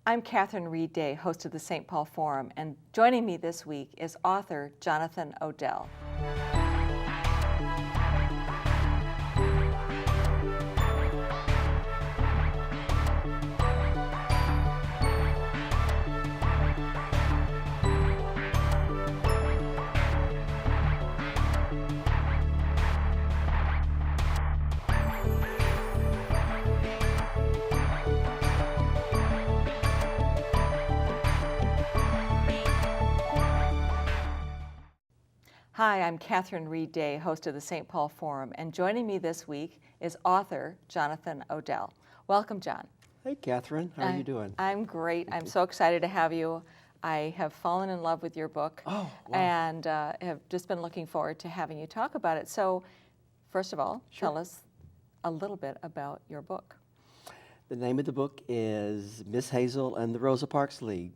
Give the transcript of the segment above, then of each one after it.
I'm Catherine Reid, host of the St. Paul Forum, and joining me this week is author Jonathan Odell. Hi, I'm Catherine Reid, host of the St. Paul Forum, and joining me this week is author Jonathan Odell. Welcome, John. Hey, Catherine. How are you doing? I'm great. I'm so excited to have you. I have fallen in love with your book. Oh, wow. And have just been looking forward to having you talk about it. So, first of all, tell us a little bit about your book. The name of the book is Miss Hazel and the Rosa Parks League.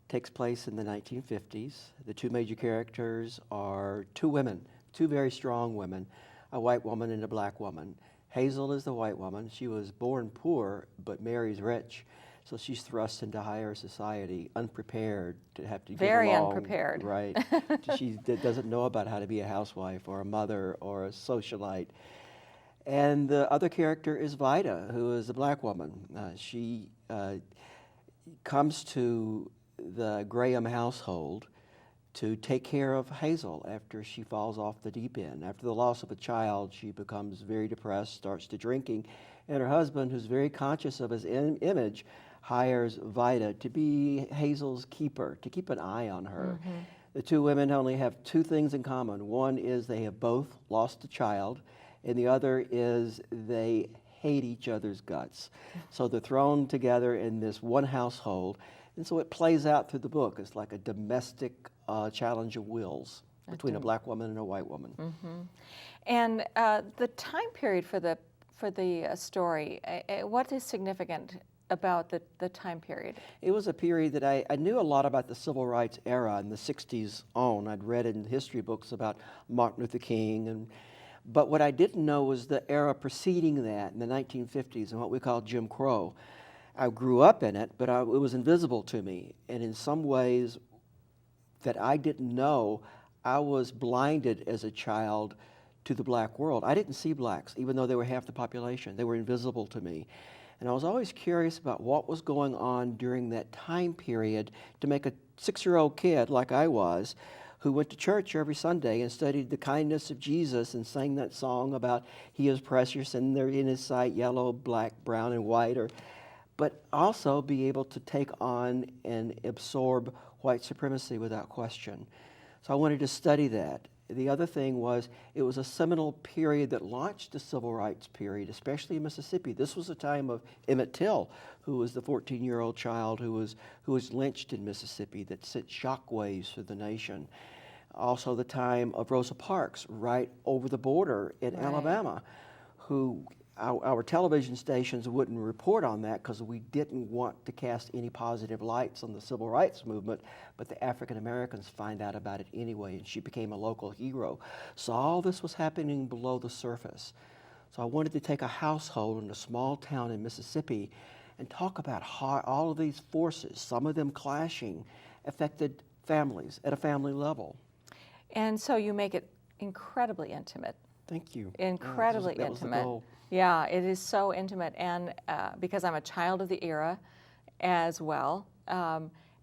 Takes place in the 1950s. The two major characters are two women, two very strong women, a white woman and a black woman. Hazel is the white woman. She was born poor but marries rich, so she's thrust into higher society, unprepared to have to Very get along. unprepared. Right. She doesn't know about how to be a housewife or a mother or a socialite. And the other character is Vida, who is a black woman. She comes to the Graham household to take care of Hazel after she falls off the deep end. After the loss of a child, she becomes very depressed, starts to drinking, and her husband, who's very conscious of his image, hires Vida to be Hazel's keeper, to keep an eye on her. Mm-hmm. The two women only have two things in common. One is they have both lost a child, and the other is they hate each other's guts. So they're thrown together in this one household. And so it plays out through the book. It's like a domestic challenge of wills between a black woman and a white woman. Mm-hmm. And the time period for the story, what is significant about the time period? It was a period that I knew a lot about the civil rights era in the 60s on. I'd read in history books about Martin Luther King, but what I didn't know was the era preceding that in the 1950s and what we call Jim Crow. I grew up in it, but it was invisible to me. And in some ways that I didn't know, I was blinded as a child to the black world. I didn't see blacks, even though they were half the population. They were invisible to me. And I was always curious about what was going on during that time period to make a 6-year-old kid like I was, who went to church every Sunday and studied the kindness of Jesus and sang that song about he is precious and they're in his sight, yellow, black, brown, and white, but also be able to take on and absorb white supremacy without question. So I wanted to study that. The other thing was, it was a seminal period that launched the civil rights period, especially in Mississippi. This was a time of Emmett Till, who was the 14-year-old child who was lynched in Mississippi, that sent shockwaves through the nation. Also the time of Rosa Parks, right over the border in Alabama, who our television stations wouldn't report on that because we didn't want to cast any positive lights on the civil rights movement, but the African Americans find out about it anyway, and she became a local hero. So all this was happening below the surface. So I wanted to take a household in a small town in Mississippi and talk about how all of these forces, some of them clashing, affected families at a family level. And so you make it incredibly intimate. Thank you. Incredibly that was the intimate. goal. Yeah, it is so intimate, and because I'm a child of the era as well,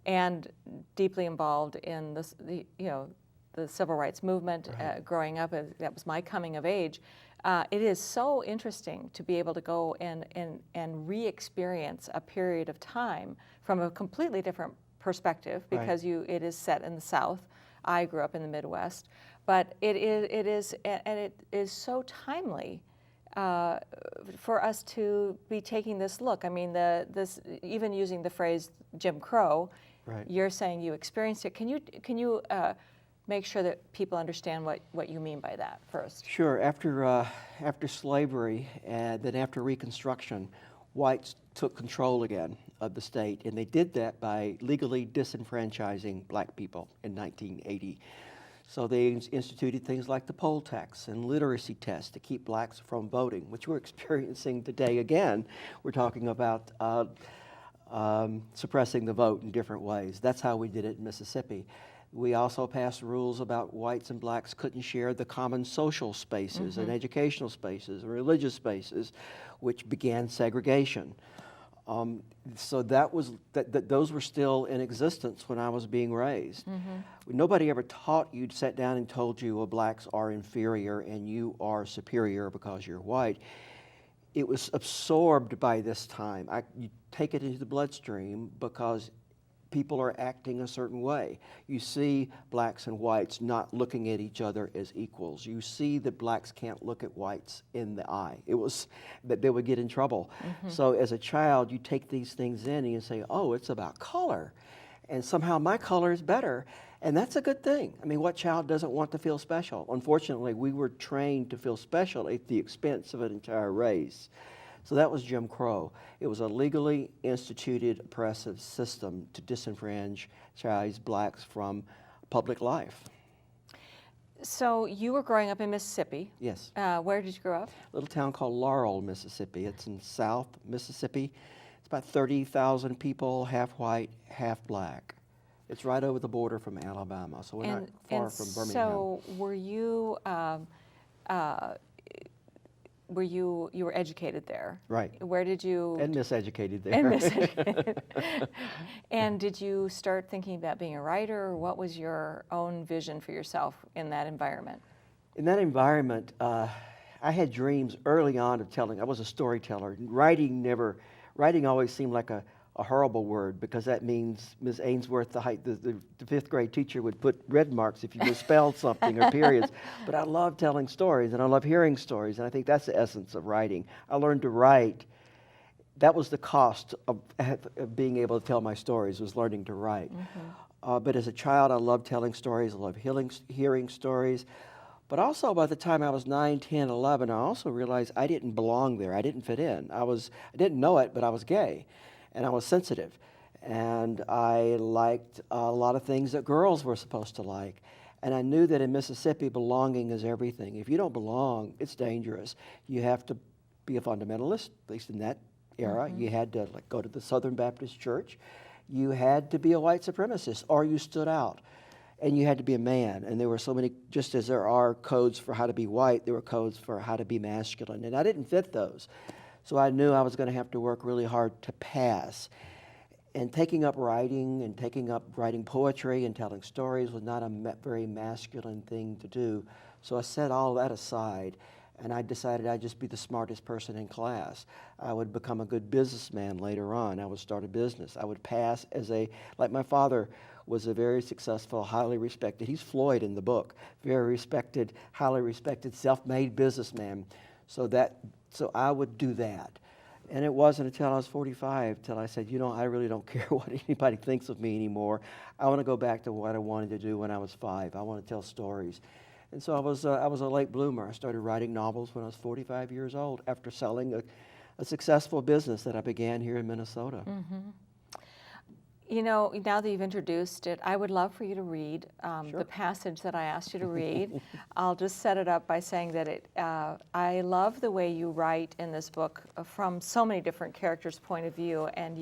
and deeply involved in the civil rights movement. Growing up, that was my coming of age. It is so interesting to be able to go and re-experience a period of time from a completely different perspective, because it is set in the South. I grew up in the Midwest, but it is so timely for us to be taking this look. I mean, this even using the phrase Jim Crow, you're saying you experienced it. Can you make sure that people understand what you mean by that first? Sure. After slavery and then after Reconstruction, whites took control again of the state, and they did that by legally disenfranchising black people in 1980. So they instituted things like the poll tax and literacy tests to keep blacks from voting, which we're experiencing today again. We're talking about suppressing the vote in different ways. That's how we did it in Mississippi. We also passed rules about whites and blacks couldn't share the common social spaces and educational spaces and religious spaces, which began segregation. So those were still in existence when I was being raised. Nobody ever taught you, sat down and told you, well, blacks are inferior and you are superior because you're white. It was absorbed by this time. You take it into the bloodstream because people are acting a certain way. You see blacks and whites not looking at each other as equals. You see that blacks can't look at whites in the eye. It was that they would get in trouble. So as a child, you take these things in and you say, oh, it's about color. And somehow my color is better. And that's a good thing. I mean, what child doesn't want to feel special? Unfortunately, we were trained to feel special at the expense of an entire race. So that was Jim Crow. It was a legally instituted oppressive system to disenfranchise blacks from public life. So you were growing up in Mississippi. Yes. Where did you grow up? A little town called Laurel, Mississippi. It's in South Mississippi. It's about 30,000 people, half white, half black. It's right over the border from Alabama, so we're not far from Birmingham. So were you you were educated there? Right. Where did you? And miseducated there. And miseducated. And did you start thinking about being a writer, or what was your own vision for yourself in that environment? In that environment, I had dreams early on of telling. I was a storyteller. Writing always seemed like a horrible word, because that means Ms. Ainsworth, the fifth grade teacher, would put red marks if you misspelled something or periods. But I love telling stories, and I love hearing stories, and I think that's the essence of writing. I learned to write. That was the cost of being able to tell my stories, was learning to write. But as a child, I loved telling stories. I loved hearing stories. But also, by the time I was 9, 10, 11, I also realized I didn't belong there. I didn't fit in. I didn't know it, but I was gay. And I was sensitive, and I liked a lot of things that girls were supposed to like. And I knew that in Mississippi, belonging is everything. If you don't belong, it's dangerous. You have to be a fundamentalist, at least in that era. You had to go to the Southern Baptist Church. You had to be a white supremacist, or you stood out. And you had to be a man. And there were so many, just as there are codes for how to be white, there were codes for how to be masculine. And I didn't fit those. So I knew I was going to have to work really hard to pass. And taking up writing and writing poetry and telling stories was not a very masculine thing to do. So I set all that aside, and I decided I'd just be the smartest person in class. I would become a good businessman later on. I would start a business. I would pass like my father was a very successful, highly respected, he's Floyd in the book, very respected, highly respected, self-made businessman. So I would do that. And it wasn't until I was 45 till I said, I really don't care what anybody thinks of me anymore. I want to go back to what I wanted to do when I was 5. I want to tell stories. And so I was a late bloomer. I started writing novels when I was 45 years old after selling a successful business that I began here in Minnesota. Now that you've introduced it, I would love for you to read the passage that I asked you to read. I'll just set it up by saying that I love the way you write in this book from so many different characters' point of view, and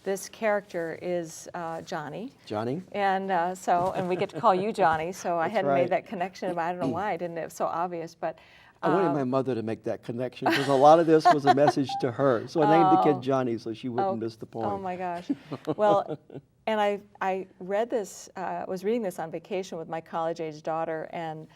this character is Johnny. Johnny. And and we get to call you Johnny, so I hadn't right. made that connection, but I don't know why I didn't. It was so obvious, but... I wanted my mother to make that connection because a lot of this was a message to her. So I named the kid Johnny so she wouldn't miss the point. Oh my gosh. Well, and I read this, was reading this on vacation with my college-age daughter, and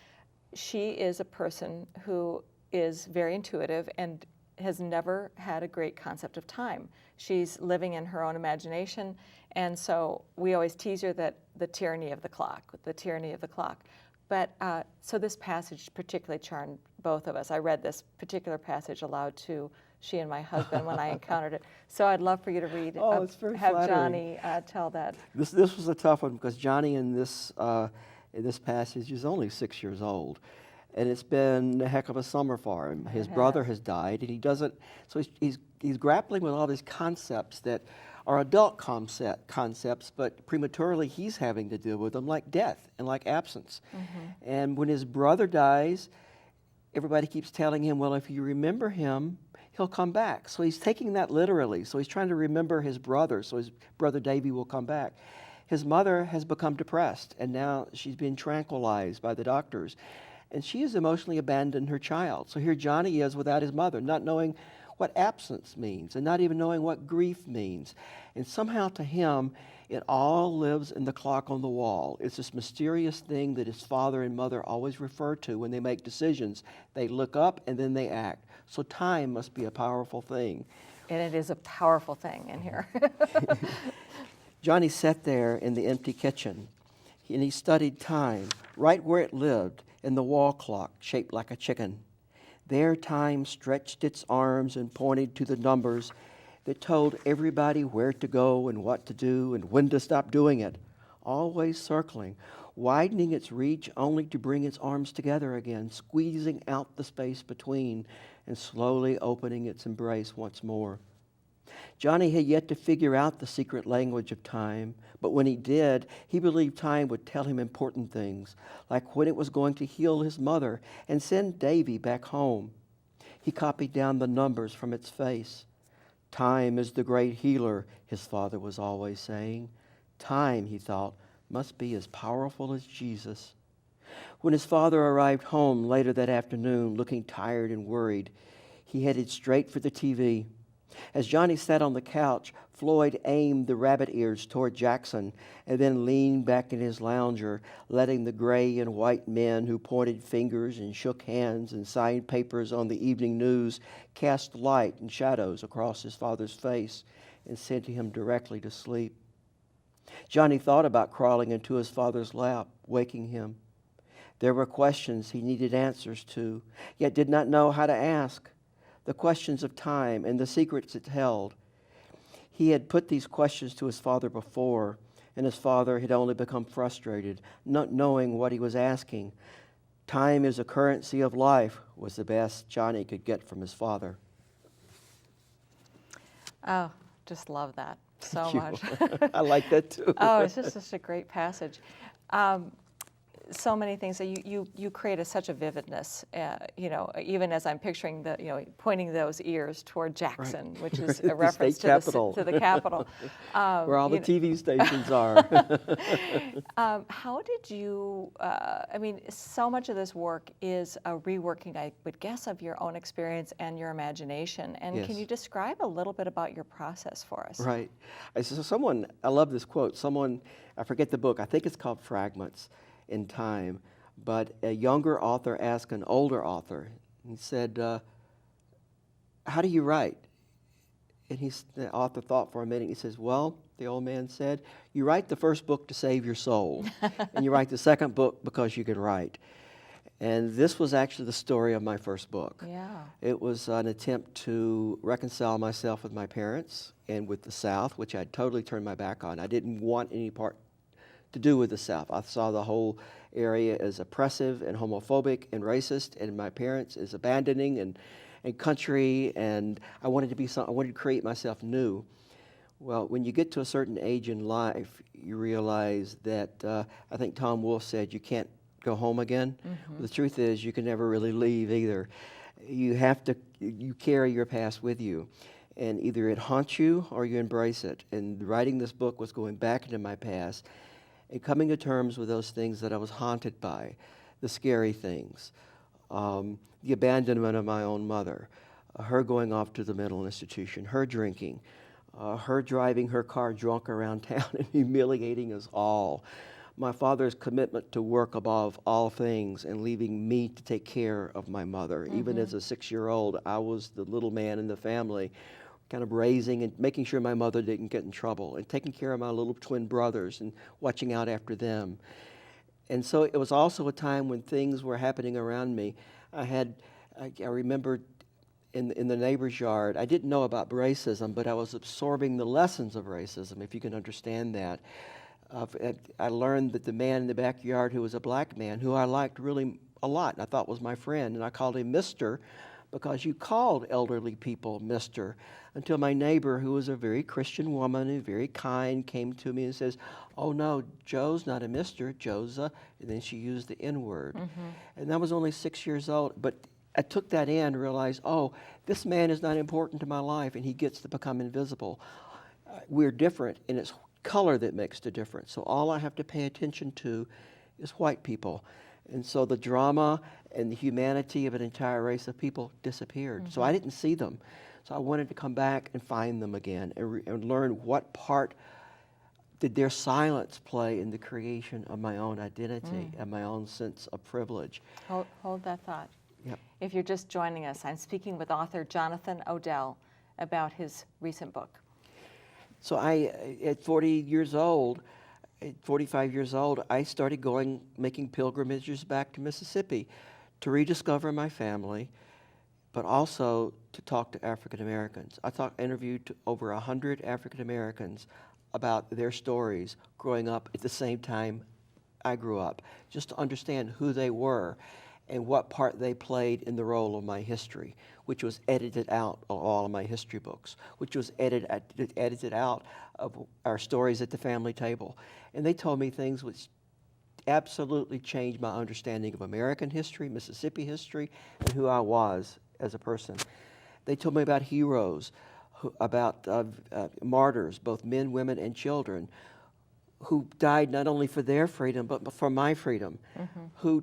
she is a person who is very intuitive and has never had a great concept of time. She's living in her own imagination, and so we always tease her that the tyranny of the clock. But so this passage particularly charmed both of us. I read this particular passage aloud to she and my husband when I encountered it. So I'd love for you to read. It's very have flattering. Johnny tell that. This was a tough one because Johnny in this passage is only 6 years old, and it's been a heck of a summer for him. His brother has died, and he doesn't. So he's grappling with all these concepts that are adult concepts, but prematurely he's having to deal with them, like death and like absence. And when his brother dies, everybody keeps telling him, well, if you remember him, he'll come back. So he's taking that literally. So he's trying to remember his brother, so his brother Davy will come back. His mother has become depressed, and now she's being tranquilized by the doctors. And she has emotionally abandoned her child. So here Johnny is without his mother, not knowing what absence means, and not even knowing what grief means. And somehow to him, it all lives in the clock on the wall. It's this mysterious thing that his father and mother always refer to when they make decisions. They look up and then they act. So time must be a powerful thing. And it is a powerful thing in here. Johnny sat there in the empty kitchen, and he studied time, right where it lived, in the wall clock shaped like a chicken. There time stretched its arms and pointed to the numbers that told everybody where to go and what to do and when to stop doing it, always circling, widening its reach only to bring its arms together again, squeezing out the space between and slowly opening its embrace once more. Johnny had yet to figure out the secret language of time, but when he did, he believed time would tell him important things, like when it was going to heal his mother and send Davy back home. He copied down the numbers from its face. Time is the great healer, his father was always saying. Time, he thought, must be as powerful as Jesus. When his father arrived home later that afternoon, looking tired and worried, he headed straight for the TV. As Johnny sat on the couch, Floyd aimed the rabbit ears toward Jackson and then leaned back in his lounger, letting the gray and white men who pointed fingers and shook hands and signed papers on the evening news cast light and shadows across his father's face and sending him directly to sleep. Johnny thought about crawling into his father's lap, waking him. There were questions he needed answers to, yet did not know how to ask. The questions of time and the secrets it held. He had put these questions to his father before, and his father had only become frustrated, not knowing what he was asking. Time is a currency of life was the best Johnny could get from his father. Oh, just love that so much. I like that too. Oh, it's just such a great passage. So many things that you create such a vividness, even as I'm picturing pointing those ears toward Jackson, right, which is a reference to the Capitol. Where all the TV stations are. How did you, so much of this work is a reworking, I would guess, of your own experience and your imagination. And yes. Can you describe a little bit about your process for us? Right. I love this quote. I forget the book, I think it's called Fragments in Time, but a younger author asked an older author, he said, how do you write? And the author thought for a minute, he says, well, the old man said, you write the first book to save your soul, and you write the second book because you can write. And this was actually the story of my first book. Yeah. It was an attempt to reconcile myself with my parents and with the South, which I'd totally turned my back on. I didn't want any part to do with the South. I saw the whole area as oppressive and homophobic and racist, and my parents as abandoning and country, and I wanted to create myself new. Well, when you get to a certain age in life, you realize that, I think Tom Wolfe said, you can't go home again. Mm-hmm. The truth is, you can never really leave either. You carry your past with you, and either it haunts you or you embrace it. And writing this book was going back into my past and coming to terms with those things that I was haunted by, the scary things, the abandonment of my own mother, her going off to the mental institution, her drinking, her driving her car drunk around town and humiliating us all, my father's commitment to work above all things and leaving me to take care of my mother. Mm-hmm. Even as a 6-year-old, I was the little man in the family, kind of raising and making sure my mother didn't get in trouble and taking care of my little twin brothers and watching out after them. And so it was also a time when things were happening around me. I remember in the neighbor's yard, I didn't know about racism, but I was absorbing the lessons of racism, if you can understand that. I learned that the man in the backyard who was a black man, who I liked really a lot, and I thought was my friend, and I called him Mr., because you called elderly people Mr., until my neighbor, who was a very Christian woman and very kind, came to me and says, oh no, Joe's not a Mr., Joe's a, and then she used the N-word. Mm-hmm. And I was only 6 years old, but I took that in and realized, oh, this man is not important to my life, and he gets to become invisible. We're different, and it's color that makes the difference. So all I have to pay attention to is white people. And so the drama and the humanity of an entire race of people disappeared. So I didn't see them. So I wanted to come back and find them again and learn what part did their silence play in the creation of my own identity and my own sense of privilege. Hold that thought. Yep. If you're just joining us, I'm speaking with author Jonathan Odell about his recent book. So at 45 years old, I started making pilgrimages back to Mississippi to rediscover my family, but also to talk to African Americans. Interviewed over 100 African Americans about their stories growing up at the same time I grew up, just to understand who they were and what part they played in the role of my history, which was edited out of all of my history books, which was edited out of our stories at the family table. And they told me things which absolutely changed my understanding of American history, Mississippi history, and who I was as a person. They told me about heroes, about martyrs, both men, women, and children, who died not only for their freedom, but for my freedom, who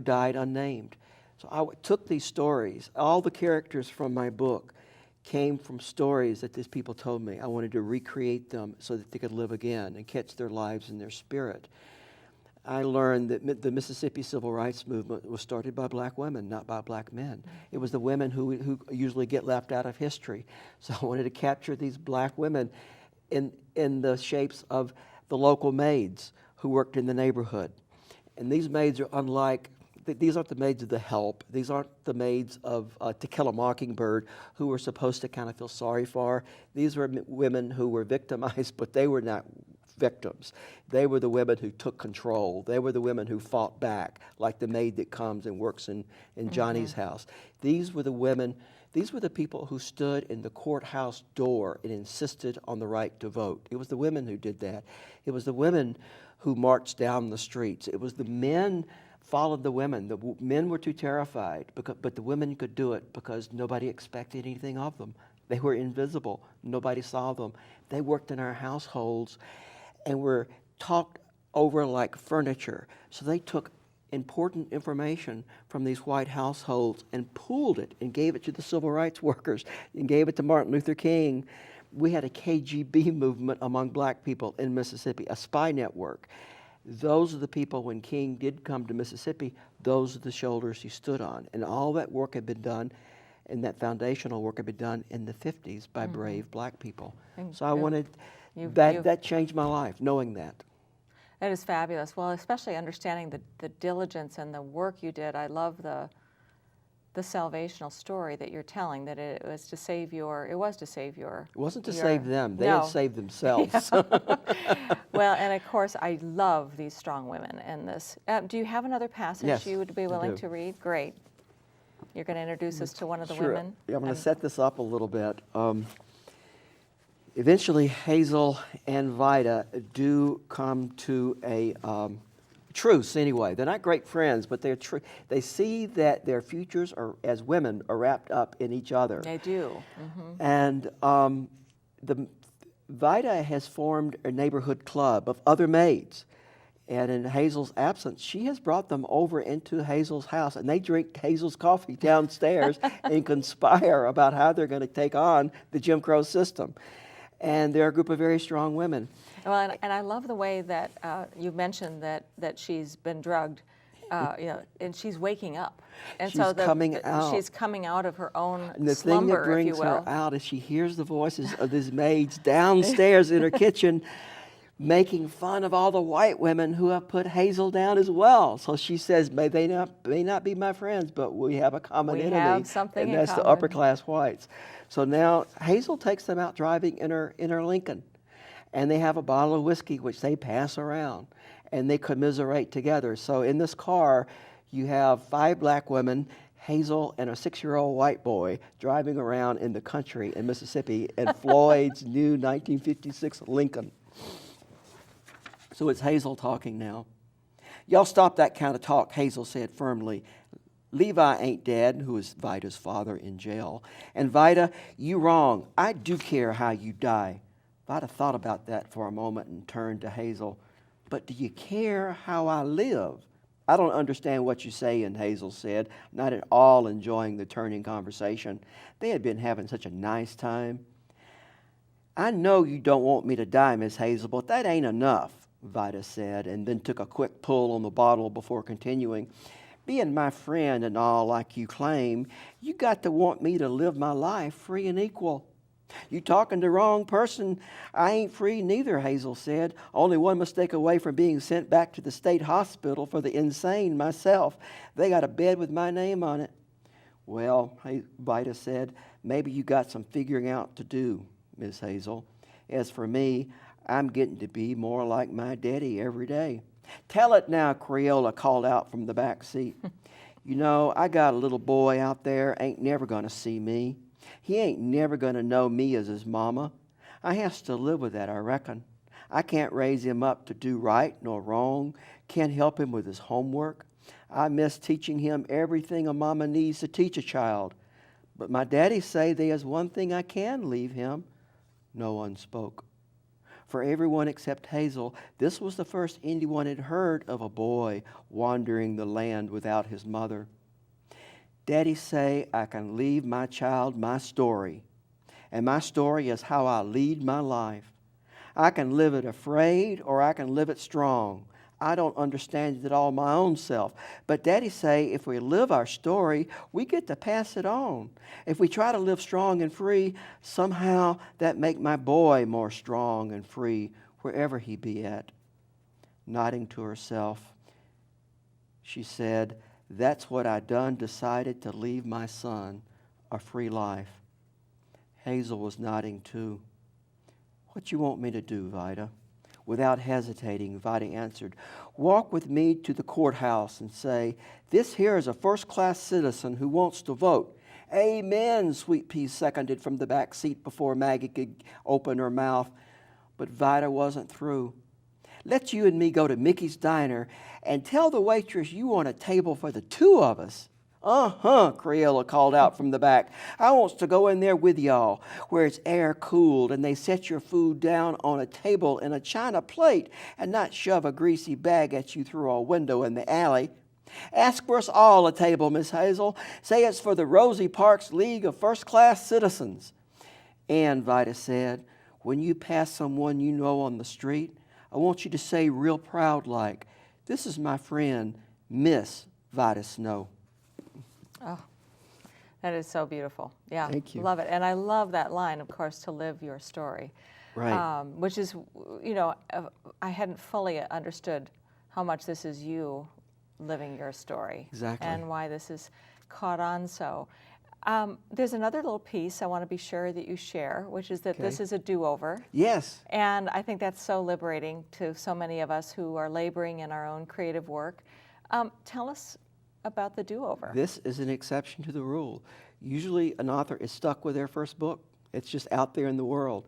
died unnamed. So I took these stories. All the characters from my book came from stories that these people told me. I wanted to recreate them so that they could live again and catch their lives in their spirit. I learned that the Mississippi Civil Rights Movement was started by black women, not by black men. It was the women who usually get left out of history. So I wanted to capture these black women in the shapes of the local maids who worked in the neighborhood. And these maids are unlike, these aren't the maids of The Help. These aren't the maids of To Kill a Mockingbird, who we're supposed to kind of feel sorry for. These were women who were victimized, but they were not victims. They were the women who took control. They were the women who fought back, like the maid that comes and works in Johnny's house. These were the women, these were the people who stood in the courthouse door and insisted on the right to vote. It was the women who did that. It was the women who marched down the streets. It was the men followed the women. The men were too terrified, but the women could do it because nobody expected anything of them. They were invisible. Nobody saw them. They worked in our households and were talked over like furniture. So they took important information from these white households and pooled it and gave it to the civil rights workers and gave it to Martin Luther King. We had a KGB movement among black people in Mississippi, a spy network. Those are the people, when King did come to Mississippi, those are the shoulders he stood on. And all that work had been done, and that foundational work had been done in the 50s by brave black people. So I wanted, that changed my life, knowing that. That is fabulous. Well, especially understanding the diligence and the work you did. I love the salvational story that you're telling, that it was to save your. It wasn't to save them. They had saved themselves. Well, and of course, I love these strong women in this. Do you have another passage you would be willing to read? Great. You're going to introduce us to one of the women? Yeah, I'm going to set this up a little bit. Eventually, Hazel and Vida do come to a truce anyway. They're not great friends, but they see that their futures as women are wrapped up in each other. They do. And Vida has formed a neighborhood club of other maids. And in Hazel's absence, she has brought them over into Hazel's house, and they drink Hazel's coffee downstairs and conspire about how they're going to take on the Jim Crow system. And they're a group of very strong women. Well, and I love the way that you mentioned that she's been drugged, and she's waking up. And she's coming out. She's coming out of her own and the slumber, thing that brings if you will. her out is she hears the voices of these maids downstairs in her kitchen making fun of all the white women who have put Hazel down as well. So she says, may not be my friends, but we have a common enemy. We have something and in that's common. the upper class whites. So now Hazel takes them out driving in her Lincoln, and they have a bottle of whiskey which they pass around, and they commiserate together. So in this car, you have 5 black women, Hazel and a 6-year-old white boy driving around in the country in Mississippi in Floyd's new 1956 Lincoln. So it's Hazel talking now. Y'all stop that kind of talk, Hazel said firmly. Levi ain't dead, who is Vida's father in jail. And Vida, you wrong. I do care how you die. Vida thought about that for a moment and turned to Hazel. But do you care how I live? I don't understand what you say, and Hazel said, not at all enjoying the turning conversation. They had been having such a nice time. I know you don't want me to die, Miss Hazel, but that ain't enough, Vida said, and then took a quick pull on the bottle before continuing. Being my friend and all like you claim, you got to want me to live my life free and equal. You talking to the wrong person. I ain't free neither, Hazel said. Only one mistake away from being sent back to the state hospital for the insane myself. They got a bed with my name on it. Well, Vida said, maybe you got some figuring out to do, Miss Hazel. As for me, I'm getting to be more like my daddy every day. Tell it now, Crayola called out from the back seat. You know, I got a little boy out there ain't never going to see me. He ain't never going to know me as his mama. I has to live with that, I reckon. I can't raise him up to do right nor wrong. Can't help him with his homework. I miss teaching him everything a mama needs to teach a child. But my daddy say there's one thing I can leave him. No one spoke. For everyone except Hazel, this was the first anyone had heard of a boy wandering the land without his mother. Daddy say I can leave my child my story, and my story is how I lead my life. I can live it afraid or I can live it strong. I don't understand it all my own self, but Daddy say if we live our story, we get to pass it on. If we try to live strong and free, somehow that make my boy more strong and free wherever he be at. Nodding to herself, she said, that's what I done decided to leave my son a free life. Hazel was nodding too. What you want me to do, Vida? Without hesitating, Vida answered, walk with me to the courthouse and say, this here is a first-class citizen who wants to vote. Amen, Sweet Pea seconded from the back seat before Maggie could open her mouth. But Vida wasn't through. Let you and me go to Mickey's Diner and tell the waitress you want a table for the two of us. Uh-huh, Crayola called out from the back. I wants to go in there with y'all, where it's air-cooled and they set your food down on a table in a china plate and not shove a greasy bag at you through a window in the alley. Ask for us all a table, Miss Hazel. Say it's for the Rosie Parks League of First-Class Citizens. And, Vida said, when you pass someone you know on the street, I want you to say real proud like, this is my friend, Miss Vida Snow. Oh, that is so beautiful. Yeah, Thank you. Love it. And I love that line, of course, to live your story. Right. Which is, you know, I hadn't fully understood how much this is you living your story. Exactly. And why this is caught on so. There's another little piece I want to be sure that you share, which is that this is a do-over. Yes. And I think that's so liberating to so many of us who are laboring in our own creative work. Tell us about the do-over. This is an exception to the rule. Usually an author is stuck with their first book. It's just out there in the world.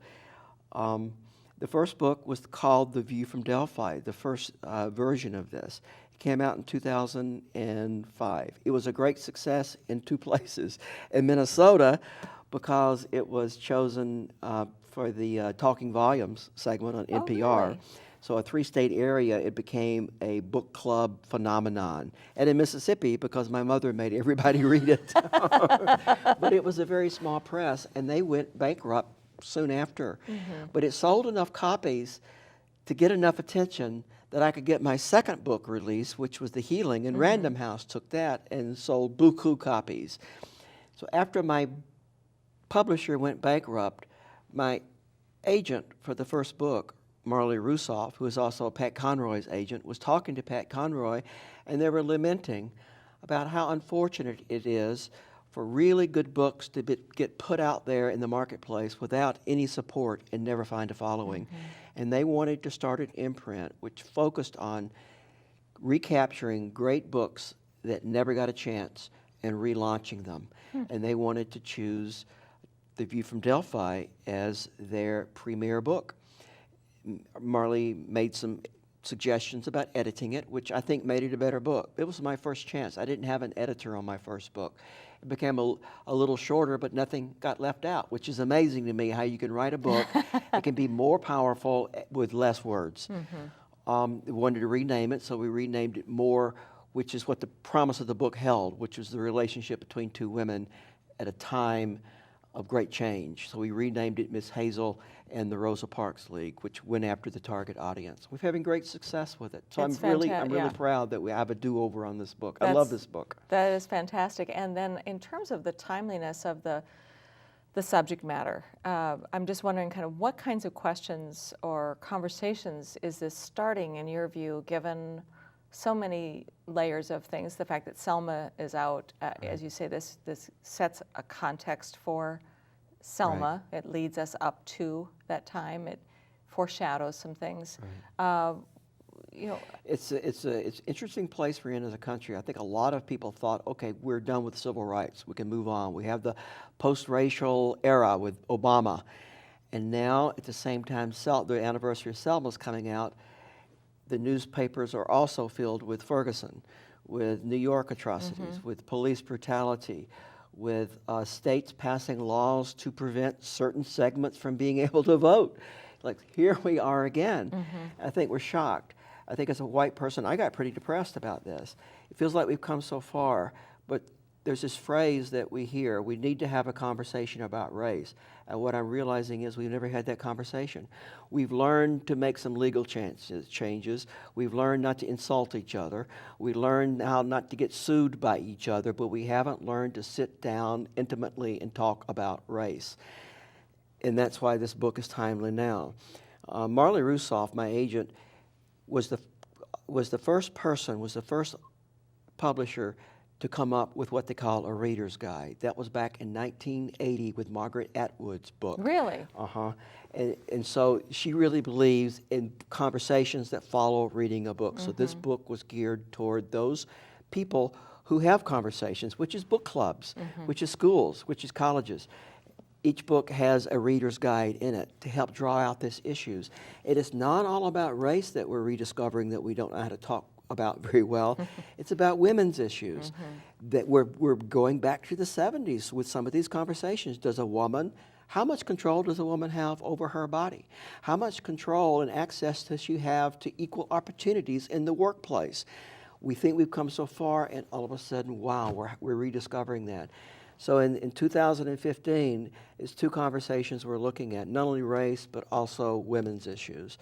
The first book was called The View from Delphi, the first version of this. It came out in 2005. It was a great success in two places. In Minnesota, because it was chosen for the Talking Volumes segment on NPR. Really? So a 3-state area, it became a book club phenomenon. And in Mississippi, because my mother made everybody read it. But it was a very small press, and they went bankrupt soon after. Mm-hmm. But it sold enough copies to get enough attention that I could get my second book released, which was The Healing, and Random House took that and sold buku copies. So after my publisher went bankrupt, my agent for the first book, Marley Rusoff, who is also Pat Conroy's agent, was talking to Pat Conroy, and they were lamenting about how unfortunate it is for really good books to get put out there in the marketplace without any support and never find a following. Mm-hmm. And they wanted to start an imprint which focused on recapturing great books that never got a chance and relaunching them. And they wanted to choose The View from Delphi as their premier book. Marley made some suggestions about editing it, which I think made it a better book. It was my first chance. I didn't have an editor on my first book. It became a little shorter, but nothing got left out, which is amazing to me, how you can write a book. It can be more powerful with less words. We wanted to rename it, so we renamed it More, which is what the promise of the book held, which was the relationship between two women at a time of great change. So we renamed it Miss Hazel and the Rosa Parks League, which went after the target audience. We're having great success with it. So I'm really proud that we have a do-over on this book. I love this book. That is fantastic. And then in terms of the timeliness of the subject matter, I'm just wondering kind of what kinds of questions or conversations is this starting in your view, given so many layers of things, the fact that Selma is out, as you say, this sets a context for Selma. Right. It leads us up to that time. It foreshadows some things. Right. You know, it's an interesting place we're in as a country. I think a lot of people thought, okay, we're done with civil rights. We can move on. We have the post-racial era with Obama. And now, at the same time, the anniversary of Selma's coming out, the newspapers are also filled with Ferguson, with New York atrocities, with police brutality, with states passing laws to prevent certain segments from being able to vote. Like, here we are again. I think we're shocked. I think as a white person, I got pretty depressed about this. It feels like we've come so far, but there's this phrase that we hear, we need to have a conversation about race. And what I'm realizing is we've never had that conversation. We've learned to make some legal changes. We've learned not to insult each other. We learned how not to get sued by each other, but we haven't learned to sit down intimately and talk about race. And that's why this book is timely now. Marley Rusoff, my agent, was the first publisher to come up with what they call a reader's guide. That was back in 1980 with Margaret Atwood's book. Really? And so she really believes in conversations that follow reading a book. So this book was geared toward those people who have conversations, which is book clubs, which is schools, which is colleges. Each book has a reader's guide in it to help draw out these issues. It is not all about race that we're rediscovering that we don't know how to talk about very well. It's about women's issues that we're going back to the 70s with some of these conversations. How much control does a woman have over her body? How much control and access does she have to equal opportunities in the workplace? We think we've come so far, and all of a sudden, wow, we're rediscovering that. So in 2015, it's two conversations we're looking at, not only race, but also women's issues.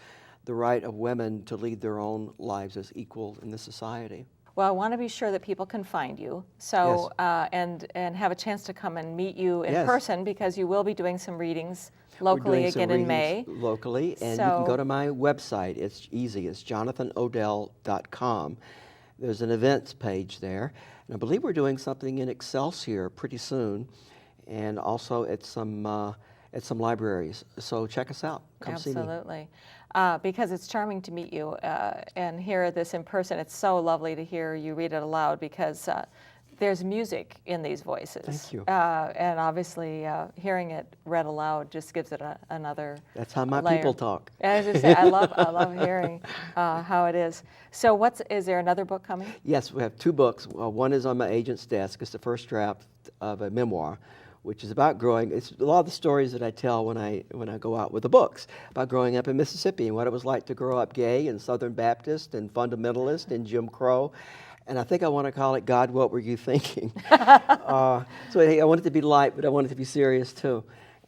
The right of women to lead their own lives as equal in the society. Well, I want to be sure that people can find you, so and have a chance to come and meet you in person, because you will be doing some readings locally again in May. Locally, and you can go to my website. It's easy. It's jonathanodell.com. There's an events page there, and I believe we're doing something in Excelsior pretty soon, and also at some libraries. So check us out. Come see me. Absolutely. Because it's charming to meet you and hear this in person. It's so lovely to hear you read it aloud, because there's music in these voices. Thank you. And obviously, hearing it read aloud just gives it another That's how my layer. people talk. As I say, I love hearing how it is. So is there another book coming? Yes, we have two books. One is on my agent's desk. It's the first draft of a memoir, which is about growing. It's a lot of the stories that I tell when I go out with the books, about growing up in Mississippi and what it was like to grow up gay and Southern Baptist and fundamentalist and Jim Crow. And I think I want to call it God, What Were You Thinking? So I want it to be light, but I want it to be serious too.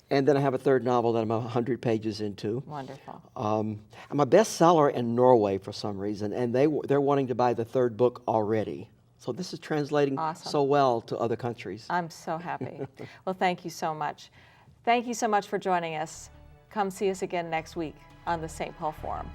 And then I have a third novel that I'm 100 pages into. Wonderful. I'm a bestseller in Norway for some reason, and they're wanting to buy the third book already. So this is translating so well to other countries. I'm so happy. Well, thank you so much. Thank you so much for joining us. Come see us again next week on the St. Paul Forum.